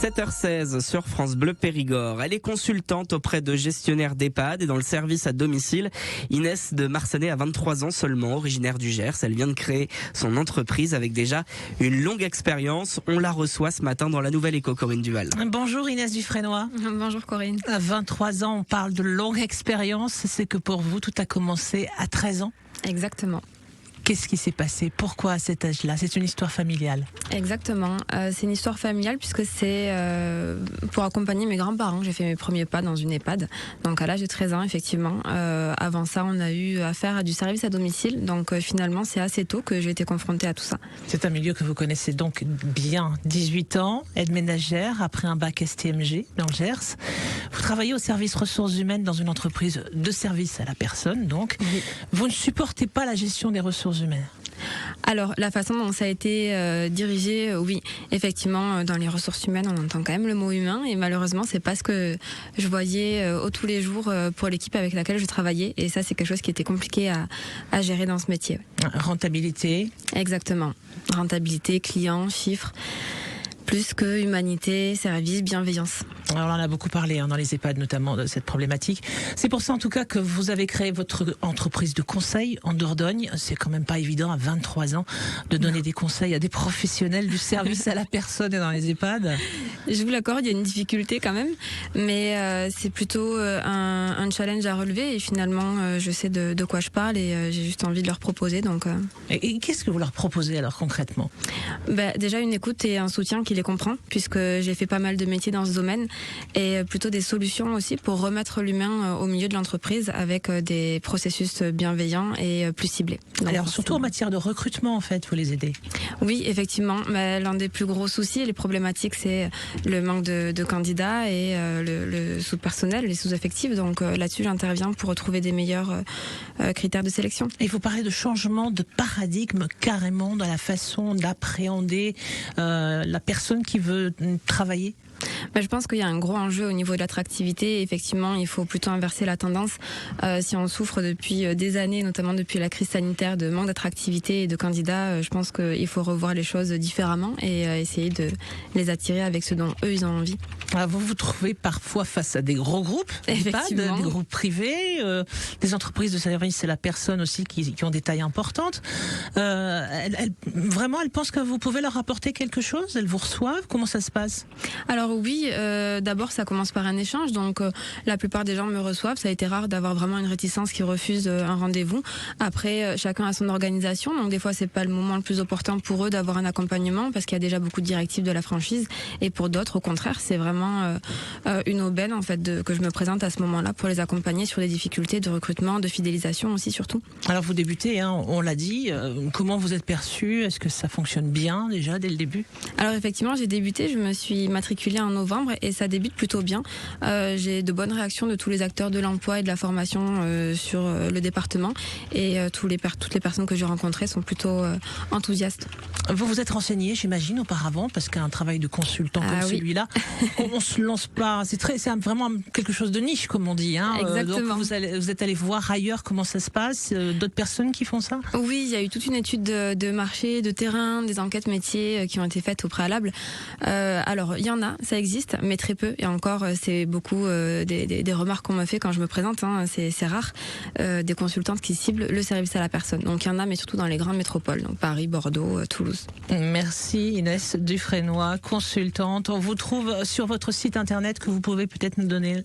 7h16 sur France Bleu Périgord. Elle est consultante auprès de gestionnaires d'EHPAD et dans le service à domicile. Inès de Marcenay a 23 ans seulement, originaire du Gers. Elle vient de créer son entreprise avec déjà une longue expérience. On la reçoit ce matin dans la Nouvelle Écho, Corinne Duval. Bonjour Inès Dufresnoy. Bonjour Corinne. À 23 ans, on parle de longue expérience. C'est que pour vous, tout a commencé à 13 ans. Exactement. Qu'est-ce qui s'est passé? Pourquoi à cet âge-là? C'est une histoire familiale. Exactement. C'est une histoire familiale puisque c'est pour accompagner mes grands-parents. J'ai fait mes premiers pas dans une EHPAD. Donc à l'âge de 13 ans, effectivement. Avant ça, on a eu affaire à du service à domicile. Donc finalement, c'est assez tôt que j'ai été confrontée à tout ça. C'est un milieu que vous connaissez donc bien. 18 ans, aide ménagère, après un bac STMG dans le Gers. Vous travaillez au service ressources humaines dans une entreprise de service à la personne. Donc, Oui. Vous ne supportez pas la gestion des ressources humaines. Alors, la façon dont ça a été dirigé, oui, effectivement, dans les ressources humaines, on entend quand même le mot humain, et malheureusement, c'est pas ce que je voyais au tous les jours pour l'équipe avec laquelle je travaillais, et ça, c'est quelque chose qui était compliqué à gérer dans ce métier. Rentabilité. Exactement. Rentabilité, client, chiffres, plus que humanité, service, bienveillance. Alors on en a beaucoup parlé dans les EHPAD, notamment de cette problématique. C'est pour ça en tout cas que vous avez créé votre entreprise de conseil en Dordogne. C'est quand même pas évident à 23 ans de donner des conseils à des professionnels du service à la personne et dans les EHPAD. Je vous l'accorde, il y a une difficulté quand même, mais c'est plutôt un challenge à relever, et finalement je sais de quoi je parle, et j'ai juste envie de leur proposer. Donc, Et qu'est-ce que vous leur proposez alors concrètement? déjà une écoute et un soutien qui les comprend, puisque j'ai fait pas mal de métiers dans ce domaine, et plutôt des solutions aussi pour remettre l'humain au milieu de l'entreprise avec des processus bienveillants et plus ciblés. Donc, Alors surtout en matière de recrutement en fait, vous les aidez. Oui, effectivement. Mais l'un des plus gros soucis et les problématiques, c'est le manque de candidats et le sous-personnel, les sous-effectifs. Donc là-dessus, j'interviens pour retrouver des meilleurs critères de sélection. Et vous parlez de changement de paradigme carrément dans la façon d'appréhender la personne qui veut travailler. Je pense qu'il y a un gros enjeu au niveau de l'attractivité. Effectivement, il faut plutôt inverser la tendance. Si on souffre depuis des années, notamment depuis la crise sanitaire, de manque d'attractivité et de candidats, je pense qu'il faut revoir les choses différemment et essayer de les attirer avec ce dont eux, ils ont envie. Vous vous trouvez parfois face à des gros groupes, Effectivement. des groupes privés, des entreprises de service à la personne aussi qui ont des tailles importantes. Vraiment, elles pensent que vous pouvez leur apporter quelque chose? Elles vous reçoivent? Comment ça se passe? Alors oui, d'abord ça commence par un échange, donc la plupart des gens me reçoivent. Ça a été rare d'avoir vraiment une réticence qui refuse un rendez-vous. Après, chacun a son organisation, donc des fois c'est pas le moment le plus opportun pour eux d'avoir un accompagnement parce qu'il y a déjà beaucoup de directives de la franchise, et pour d'autres au contraire c'est vraiment une aubaine en fait que je me présente à ce moment-là pour les accompagner sur des difficultés de recrutement, de fidélisation aussi surtout. Alors vous débutez, on l'a dit, comment vous êtes perçu? Est-ce que ça fonctionne bien déjà dès le début? Alors effectivement j'ai débuté, je me suis matriculée en novembre et ça débute plutôt bien. J'ai de bonnes réactions de tous les acteurs de l'emploi et de la formation sur le département, et toutes les personnes que j'ai rencontrées sont plutôt enthousiastes. Vous vous êtes renseigné, j'imagine, auparavant, parce qu'un travail de consultant comme oui. celui-là, on se lance pas. C'est vraiment quelque chose de niche, comme on dit. Exactement. Donc vous êtes allé voir ailleurs comment ça se passe, d'autres personnes qui font ça? Oui, il y a eu toute une étude de marché, de terrain, des enquêtes métiers qui ont été faites au préalable. Alors, il y en a, ça existe, mais très peu. Et encore, c'est beaucoup des remarques qu'on me fait quand je me présente. C'est rare, des consultantes qui ciblent le service à la personne. Donc, il y en a, mais surtout dans les grandes métropoles, donc Paris, Bordeaux, Toulouse. Merci Inès Dufresnoy, consultante. On vous trouve sur votre site internet que vous pouvez peut-être nous donner.